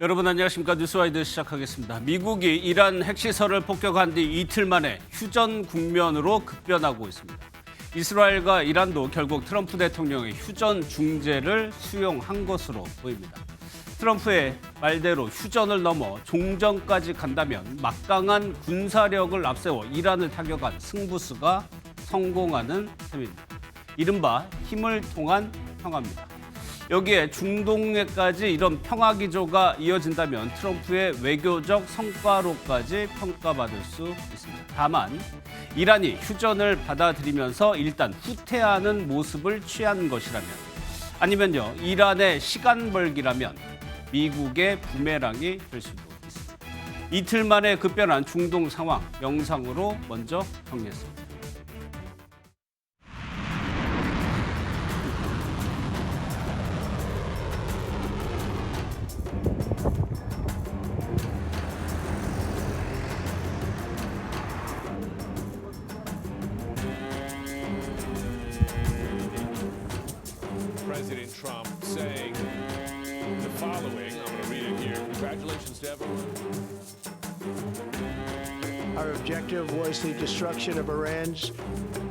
여러분 안녕하십니까. 뉴스와이드 시작하겠습니다. 미국이 이란 핵시설을 폭격한 뒤 이틀 만에 휴전 국면으로 급변하고 있습니다. 이스라엘과 이란도 결국 트럼프 대통령의 휴전 중재를 수용한 것으로 보입니다. 트럼프의 말대로 휴전을 넘어 종전까지 간다면 막강한 군사력을 앞세워 이란을 타격한 승부수가 성공하는 셈입니다. 이른바 힘을 통한 평화입니다. 여기에 중동에까지 이런 평화 기조가 이어진다면 트럼프의 외교적 성과로까지 평가받을 수 있습니다. 다만 이란이 휴전을 받아들이면서 일단 후퇴하는 모습을 취한 것이라면, 아니면요 이란의 시간 벌기라면 미국의 부메랑이 될 수도 있습니다. 이틀 만에 급변한 중동 상황 영상으로 먼저 정리했습니다. President Trump saying the following. I'm going to read it here. Congratulations to everyone. Our objective was the destruction of Iran's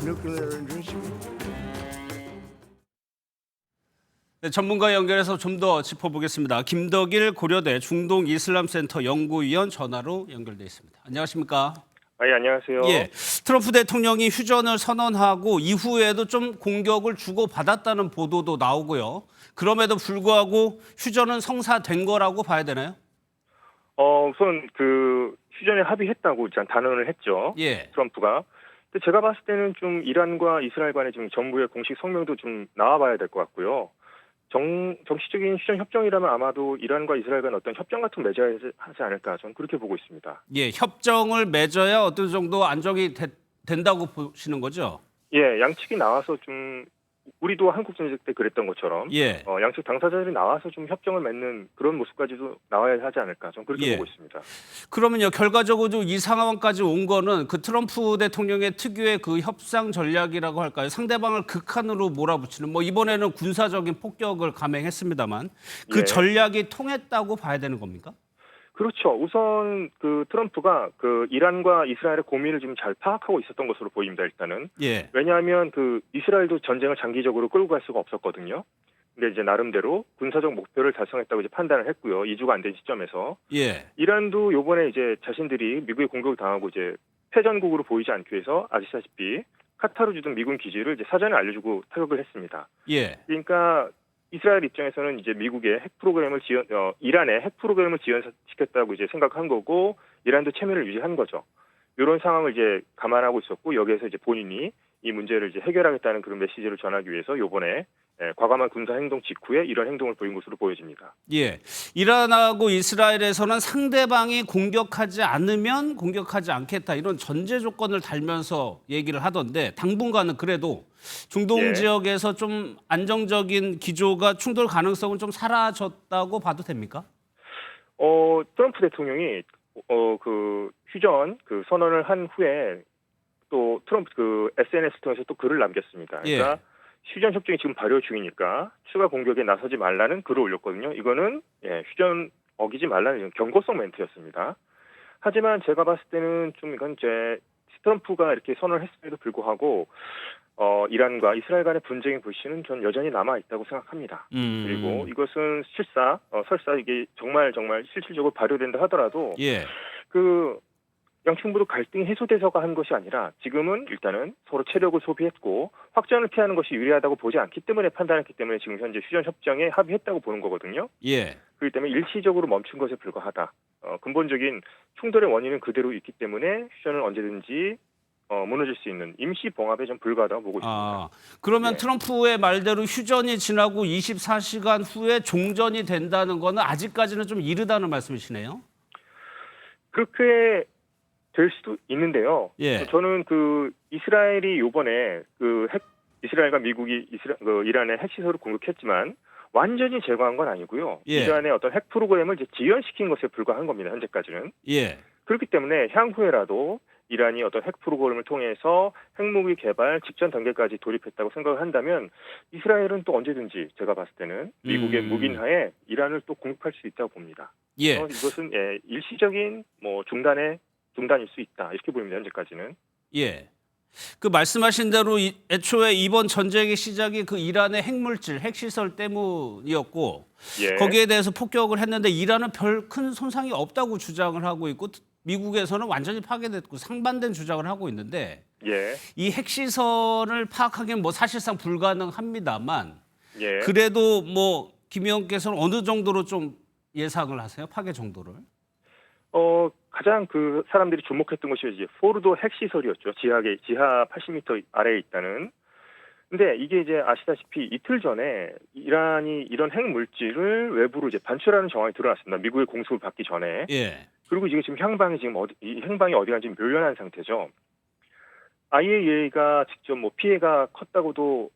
nuclear enrichment. 네, 전문가 연결해서 좀 더 짚어보겠습니다. 김덕일 고려대 중동이슬람센터 연구위원 전화로 연결돼 있습니다. 안녕하십니까? 예, 안녕하세요. 예, 트럼프 대통령이 휴전을 선언하고 이후에도 좀 공격을 주고받았다는 보도도 나오고요. 그럼에도 불구하고 휴전은 성사된 거라고 봐야 되나요? 우선 그 휴전에 합의했다고 일단 단언을 했죠. 예. 트럼프가. 근데 제가 봤을 때는 좀 이란과 이스라엘 간의 지금 정부의 공식 성명도 좀 나와봐야 될 것 같고요. 정치적인 휴전 협정이라면 아마도 이란과 이스라엘 간 어떤 협정 같은 거 맺어야 하지 않을까, 저는 그렇게 보고 있습니다. 예, 협정을 맺어야 어떤 정도 안정이 된다고 보시는 거죠? 예, 양측이 나와서 좀, 우리도 한국 전쟁 때 그랬던 것처럼 예. 양측 당사자들이 나와서 좀 협정을 맺는 그런 모습까지도 나와야 하지 않을까, 저는 그렇게 예. 보고 있습니다. 그러면요, 결과적으로 이 상황까지 온 거는 그 트럼프 대통령의 특유의 그 협상 전략이라고 할까요? 상대방을 극한으로 몰아붙이는, 뭐 이번에는 군사적인 폭격을 감행했습니다만 그 예. 전략이 통했다고 봐야 되는 겁니까? 그렇죠. 우선 그 트럼프가 그 이란과 이스라엘의 고민을 지금 잘 파악하고 있었던 것으로 보입니다. 일단은. 예. 왜냐하면 그 이스라엘도 전쟁을 장기적으로 끌고 갈 수가 없었거든요. 근데 이제 나름대로 군사적 목표를 달성했다고 이제 판단을 했고요. 2주가 안 된 시점에서. 예. 이란도 요번에 이제 자신들이 미국의 공격을 당하고 이제 패전국으로 보이지 않기 위해서 아시다시피 카타르 주둔 미군 기지를 이제 사전에 알려주고 타격을 했습니다. 예. 그러니까 이스라엘 입장에서는 이제 미국의 핵 프로그램을 이란의 핵 프로그램을 지연시켰다고 이제 생각한 거고, 이란도 체면을 유지한 거죠. 이런 상황을 이제 감안하고 있었고, 여기에서 이제 본인이 이 문제를 이제 해결하겠다는 그런 메시지를 전하기 위해서 요번에 과감한 군사 행동 직후에 이런 행동을 보인 것으로 보여집니다. 예. 이란하고 이스라엘에서는 상대방이 공격하지 않으면 공격하지 않겠다, 이런 전제 조건을 달면서 얘기를 하던데, 당분간은 그래도 중동 예. 지역에서 좀 안정적인 기조가, 충돌 가능성은 좀 사라졌다고 봐도 됩니까? 트럼프 대통령이 그 휴전 그 선언을 한 후에 또 트럼프 그 SNS 통해서 또 글을 남겼습니다. 그러니까 예. 휴전 협정이 지금 발효 중이니까 추가 공격에 나서지 말라는 글을 올렸거든요. 이거는 휴전 어기지 말라는 경고성 멘트였습니다. 하지만 제가 봤을 때는 좀 이건 이제 트럼프가 이렇게 선언을 했음에도 불구하고 이란과 이스라엘 간의 분쟁의 불씨는 전 여전히 남아 있다고 생각합니다. 그리고 이것은 설사 이게 정말 실질적으로 발효된다 하더라도 예. 그 양측 모두 갈등이 해소돼서가 한 것이 아니라 지금은 일단은 서로 체력을 소비했고 확전을 피하는 것이 유리하다고 보지 않기 때문에 판단했기 때문에 지금 현재 휴전 협정에 합의했다고 보는 거거든요. 예. 그렇기 때문에 일시적으로 멈춘 것에 불과하다. 근본적인 충돌의 원인은 그대로 있기 때문에 휴전을 언제든지 무너질 수 있는 임시 봉합에 좀 불과하다고 보고 있습니다. 그러면 네. 트럼프의 말대로 휴전이 지나고 24시간 후에 종전이 된다는 거는 아직까지는 좀 이르다는 말씀이시네요. 그렇게 될 수도 있는데요. 예. 저는 그 이스라엘이 요번에 그 이스라엘과 미국이 이란의 핵시설을 공격했지만 완전히 제거한 건 아니고요. 예. 이란의 어떤 핵 프로그램을 이제 지연시킨 것에 불과한 겁니다. 현재까지는. 예. 그렇기 때문에 향후에라도 이란이 어떤 핵 프로그램을 통해서 핵무기 개발 직전 단계까지 돌입했다고 생각을 한다면 이스라엘은 또 언제든지 제가 봤을 때는 미국의 묵인하에 이란을 또 공격할 수 있다고 봅니다. 예. 이것은 일시적인 중단일 수 있다 이렇게 보입니다. 현재까지는. 예. 그 말씀하신 대로 애초에 이번 전쟁의 시작이 그 이란의 핵물질, 핵시설 때문이었고 예. 거기에 대해서 폭격을 했는데 이란은 별 큰 손상이 없다고 주장을 하고 있고 미국에서는 완전히 파괴됐고 상반된 주장을 하고 있는데 예. 이 핵시설을 파악하기는 뭐 사실상 불가능합니다만 예. 그래도 뭐 김 의원께서는 어느 정도로 좀 예상을 하세요? 파괴 정도를? 가장 그 사람들이 주목했던 것이 이제 포르도 핵시설이었죠. 지하 80m 아래에 있다는. 근데 이게 이제 아시다시피 이틀 전에 이란이 이런 핵물질을 외부로 이제 반출하는 정황이 드러났습니다. 미국의 공습을 받기 전에. 예. 그리고 이게 지금 이 행방이 어디 간지 묘연한 상태죠. IAEA가 직접 뭐 피해가 컸다고도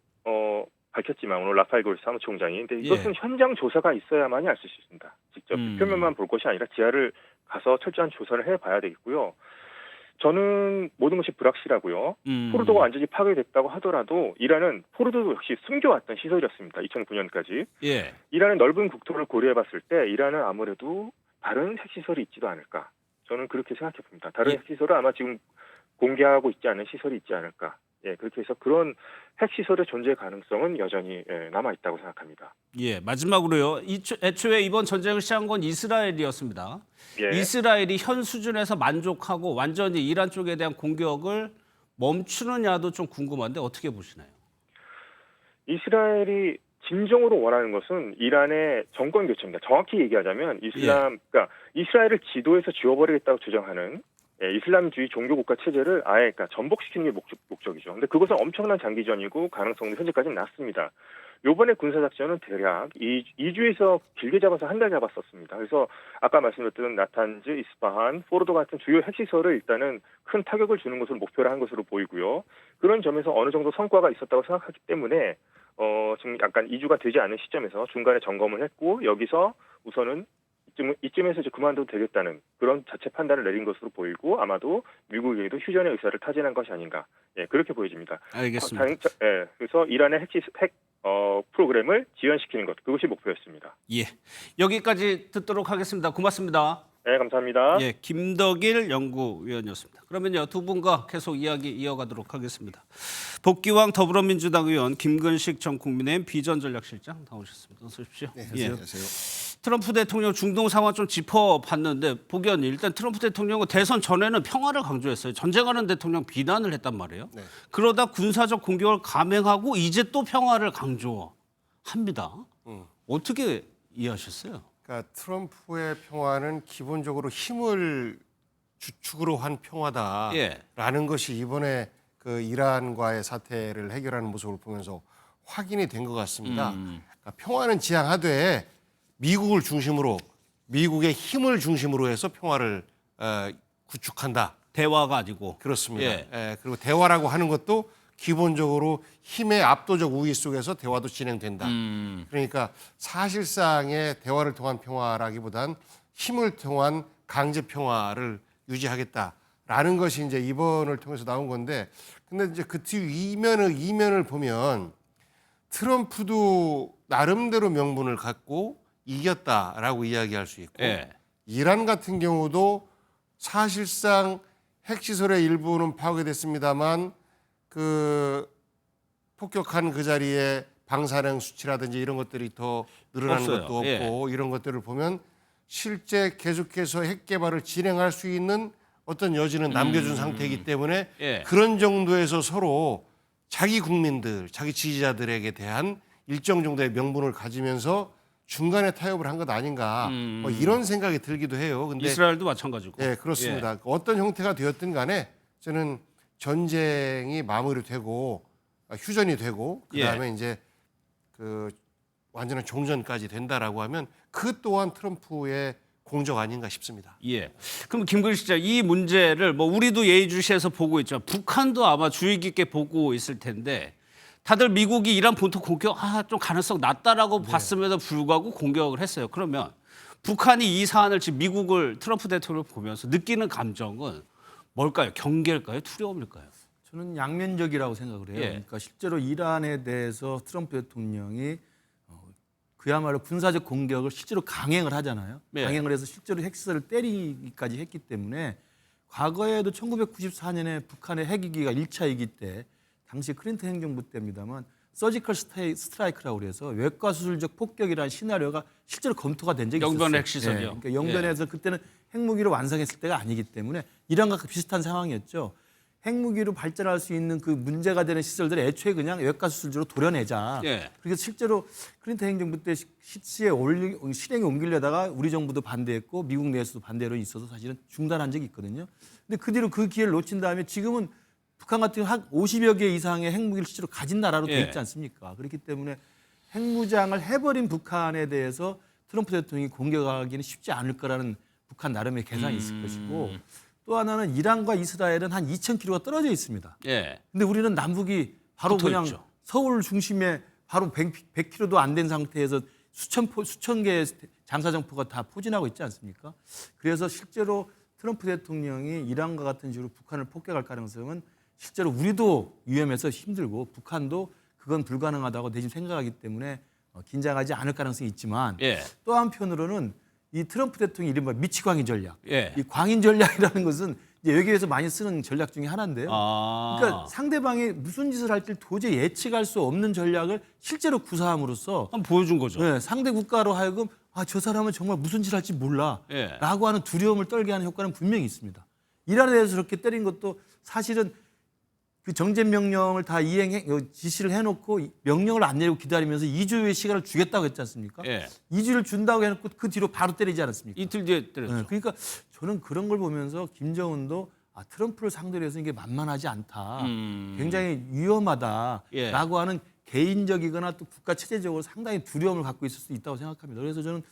밝혔지만 오늘 라파엘 그로시 사무총장이. 근데 이것은 현장 조사가 있어야만이 알 수 있습니다. 직접 표면만 볼 것이 아니라 지하를 가서 철저한 조사를 해봐야 되겠고요. 저는 모든 것이 불확실하고요. 포르도가 완전히 파괴됐다고 하더라도 이란은 포르도도 역시 숨겨왔던 시설이었습니다. 2009년까지. 예. 이란의 넓은 국토를 고려해봤을 때 이란은 아무래도 다른 핵시설이 있지도 않을까. 저는 그렇게 생각해 봅니다. 다른 핵시설은 아마 지금 공개하고 있지 않은 시설이 있지 않을까. 예, 그렇게 해서 그런 핵시설의 존재 가능성은 여전히 남아있다고 생각합니다. 예, 마지막으로요. 애초에 이번 전쟁을 시작한 건 이스라엘이었습니다. 예. 이스라엘이 현 수준에서 만족하고 완전히 이란 쪽에 대한 공격을 멈추느냐도 좀 궁금한데 어떻게 보시나요? 이스라엘이 진정으로 원하는 것은 이란의 정권 교체입니다. 정확히 얘기하자면 그러니까 이스라엘을 지도에서 지워버리겠다고 주장하는 이슬람주의 종교국가 체제를 아예 그러니까 전복시키는 게 목적이죠. 근데 그것은 엄청난 장기전이고 가능성도 현재까지는 낮습니다. 요번에 군사작전은 대략 2주에서 길게 잡아서 한 달 잡았었습니다. 그래서 아까 말씀드렸던 나탄즈, 이스파한, 포르도 같은 주요 핵시설을 일단은 큰 타격을 주는 것을 목표로 한 것으로 보이고요. 그런 점에서 어느 정도 성과가 있었다고 생각하기 때문에 지금 약간 2주가 되지 않은 시점에서 중간에 점검을 했고 여기서 우선은 이쯤에서 이제 그만둬도 되겠다는 그런 자체 판단을 내린 것으로 보이고 아마도 미국에게도 휴전의 의사를 타진한 것이 아닌가 그렇게 보여집니다. 알겠습니다. 그래서 이란의 핵 프로그램을 지연시키는 것 그것이 목표였습니다. 예, 여기까지 듣도록 하겠습니다. 고맙습니다. 네, 감사합니다. 예, 김덕일 연구위원이었습니다. 그러면요 두 분과 계속 이야기 이어가도록 하겠습니다. 복귀왕 더불어민주당 의원 김근식 전 국민의힘 비전전략실장 나오셨습니다. 어서 오십시오. 네, 예. 안녕하세요. 트럼프 대통령 중동 상황 좀 짚어봤는데 보기에는 일단 트럼프 대통령은 대선 전에는 평화를 강조했어요. 전쟁하는 대통령 비난을 했단 말이에요. 네. 그러다 군사적 공격을 감행하고 이제 또 평화를 강조합니다. 어떻게 이해하셨어요? 그러니까 트럼프의 평화는 기본적으로 힘을 주축으로 한 평화다라는 것이 이번에 그 이란과의 사태를 해결하는 모습을 보면서 확인이 된 것 같습니다. 그러니까 평화는 지향하되 미국을 중심으로 미국의 힘을 중심으로 해서 평화를 구축한다. 대화가 아니고. 그렇습니다. 예. 그리고 대화라고 하는 것도 기본적으로 힘의 압도적 우위 속에서 대화도 진행된다. 그러니까 사실상의 대화를 통한 평화라기보단 힘을 통한 강제 평화를 유지하겠다라는 것이 이제 이번을 통해서 나온 건데, 근데 이제 그 뒤 이면을 보면 트럼프도 나름대로 명분을 갖고 이겼다라고 이야기할 수 있고, 예. 이란 같은 경우도 사실상 핵시설의 일부는 파괴됐습니다만 그 폭격한 그 자리에 방사능 수치라든지 이런 것들이 더 늘어나는 없어요. 것도 없고 이런 것들을 보면 실제 계속해서 핵 개발을 진행할 수 있는 어떤 여지는 남겨준 상태이기 때문에 예. 그런 정도에서 서로 자기 국민들, 자기 지지자들에게 대한 일정 정도의 명분을 가지면서 중간에 타협을 한 것 아닌가 뭐 이런 생각이 들기도 해요. 근데 이스라엘도 마찬가지고. 예, 그렇습니다. 어떤 형태가 되었든 간에 저는 전쟁이 마무리되고 휴전이 되고 그다음에 이제 그 완전한 종전까지 된다라고 하면 그 또한 트럼프의 공적 아닌가 싶습니다. 예. 그럼 김근식 기자, 이 문제를 뭐 우리도 예의주시해서 보고 있죠. 북한도 아마 주의 깊게 보고 있을 텐데 다들 미국이 이란 본토 공격 좀 가능성 낮다라고 봤음에도 불구하고 공격을 했어요. 그러면 북한이 이 사안을 지금 미국을 트럼프 대통령을 보면서 느끼는 감정은 뭘까요? 경계일까요? 두려움일까요? 저는 양면적이라고 생각을 해요. 예. 그러니까 실제로 이란에 대해서 트럼프 대통령이 그야말로 군사적 공격을 실제로 강행을 하잖아요. 예. 강행을 해서 실제로 핵시설을 때리기까지 했기 때문에 과거에도 1994년에 북한의 핵위기가 1차 위기 때 당시 클린턴 행정부 때입니다만 서지컬 스트라이크라고 그래서 외과 수술적 폭격이라는 시나리오가 실제로 검토가 된 적이 영변 있었어요. 핵시설이요? 그러니까 영변에서 그때는 핵무기로 완성했을 때가 아니기 때문에 이란과 비슷한 상황이었죠. 핵무기로 발전할 수 있는 그 문제가 되는 시설들을 애초에 그냥 외과 수술적으로 도려내자. 예. 그래서 실제로 클린턴 행정부 때 실행에 옮기려다가 우리 정부도 반대했고 미국 내에서도 반대로 있어서 사실은 중단한 적이 있거든요. 근데 그 뒤로 그 기회를 놓친 다음에 지금은 북한 같은 한 50여 개 이상의 핵무기를 실제로 가진 나라로 돼 예. 있지 않습니까? 그렇기 때문에 핵무장을 해버린 북한에 대해서 트럼프 대통령이 공격하기는 쉽지 않을 거라는 북한 나름의 계산이 있을 것이고 또 하나는 이란과 이스라엘은 한 2,000km가 떨어져 있습니다. 예. 근데 우리는 남북이 바로 붙어 그냥 있죠. 서울 중심에 바로 100km도 안 된 상태에서 수천 개의 장사정포가 다 포진하고 있지 않습니까? 그래서 실제로 트럼프 대통령이 이란과 같은 식으로 북한을 폭격할 가능성은 실제로 우리도 위험해서 힘들고 북한도 그건 불가능하다고 내심 생각하기 때문에 긴장하지 않을 가능성이 있지만 예. 또 한편으로는 이 트럼프 대통령 이른바 미치광이 전략. 예. 이 광인 전략이라는 것은 이제 외교에서 많이 쓰는 전략 중에 하나인데요. 아. 그러니까 상대방이 무슨 짓을 할지 도저히 예측할 수 없는 전략을 실제로 구사함으로써 한번 보여준 거죠. 네, 상대 국가로 하여금 저 사람은 정말 무슨 짓을 할지 몰라 예. 라고 하는 두려움을 떨게 하는 효과는 분명히 있습니다. 이란에 대해서 그렇게 때린 것도 사실은 그 정전 명령을 다 지시를 해놓고 명령을 안 내리고 기다리면서 2주의 시간을 주겠다고 했지 않습니까? 예. 2주를 준다고 해놓고 그 뒤로 바로 때리지 않았습니까? 이틀 뒤에 때렸죠. 네, 그러니까 저는 그런 걸 보면서 김정은도 트럼프를 상대로 해서 이게 만만하지 않다. 굉장히 위험하다라고 예. 하는 개인적이거나 또 국가 체제적으로 상당히 두려움을 갖고 있을 수 있다고 생각합니다. 그래서 저는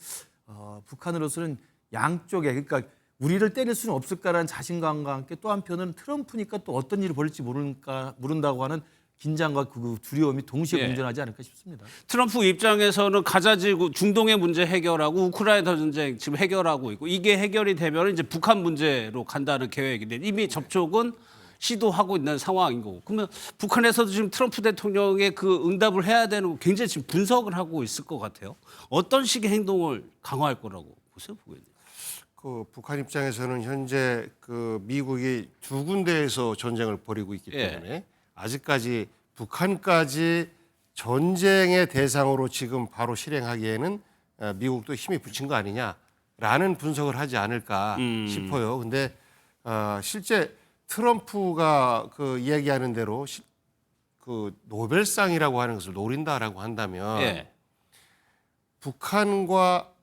북한으로서는 양쪽에 그러니까 우리를 때릴 수는 없을까라는 자신감과 함께 또 한편은 트럼프니까 또 어떤 일이 벌일지 모른다고 하는 긴장과 그 두려움이 동시에 예. 공존하지 않을까 싶습니다. 트럼프 입장에서는 가자지구 중동의 문제 해결하고 우크라이나 전쟁 지금 해결하고 있고 이게 해결이 되면 이제 북한 문제로 간다는 계획인데 이미 접촉은 시도하고 있는 상황인 거고 그러면 북한에서도 지금 트럼프 대통령의 그 응답을 해야 되는 거 굉장히 지금 분석을 하고 있을 것 같아요. 어떤 식의 행동을 강화할 거라고 보세요, 보겠네요. 그 북한 입장에서는 현재 그 미국이 두 군데에서 전쟁을 벌이고 있기 예. 때문에 아직까지 북한까지 전쟁의 대상으로 지금 바로 실행하기에는 미국도 힘이 붙인 거 아니냐라는 분석을 하지 않을까 싶어요. 근데 실제 트럼프가 그 이야기하는 대로 그 노벨상이라고 하는 것을 노린다라고 한다면 예. 북한과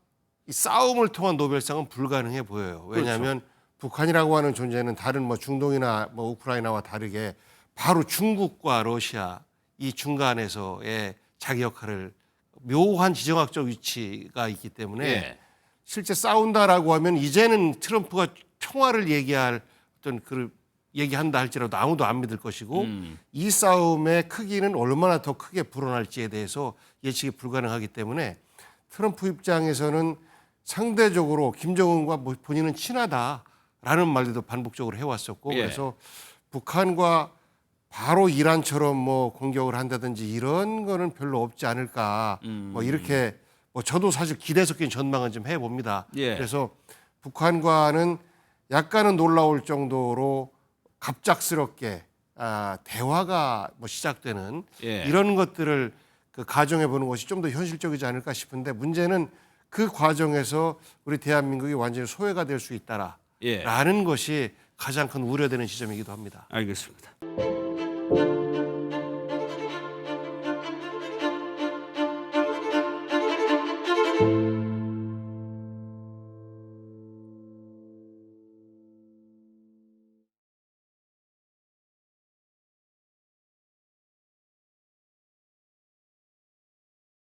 이 싸움을 통한 노벨상은 불가능해 보여요. 왜냐하면 북한이라고 하는 존재는 다른 뭐 중동이나 뭐 우크라이나와 다르게 바로 중국과 러시아 이 중간에서의 자기 역할을 묘한 지정학적 위치가 있기 때문에 예. 실제 싸운다라고 하면 이제는 트럼프가 평화를 얘기할 어떤 그 얘기한다 할지라도 아무도 안 믿을 것이고 이 싸움의 크기는 얼마나 더 크게 불어날지에 대해서 예측이 불가능하기 때문에 트럼프 입장에서는 상대적으로 김정은과 본인은 친하다라는 말들도 반복적으로 해왔었고 예. 그래서 북한과 바로 이란처럼 뭐 공격을 한다든지 이런 거는 별로 없지 않을까 뭐 이렇게 뭐 저도 사실 기대 섞인 전망은 좀 해봅니다. 예. 그래서 북한과는 약간은 놀라울 정도로 갑작스럽게 대화가 뭐 시작되는 예. 이런 것들을 그 가정해 보는 것이 좀 더 현실적이지 않을까 싶은데 문제는 그 과정에서 우리 대한민국이 완전히 소외가 될 수 있다라는 예. 것이 가장 큰 우려되는 지점이기도 합니다. 알겠습니다.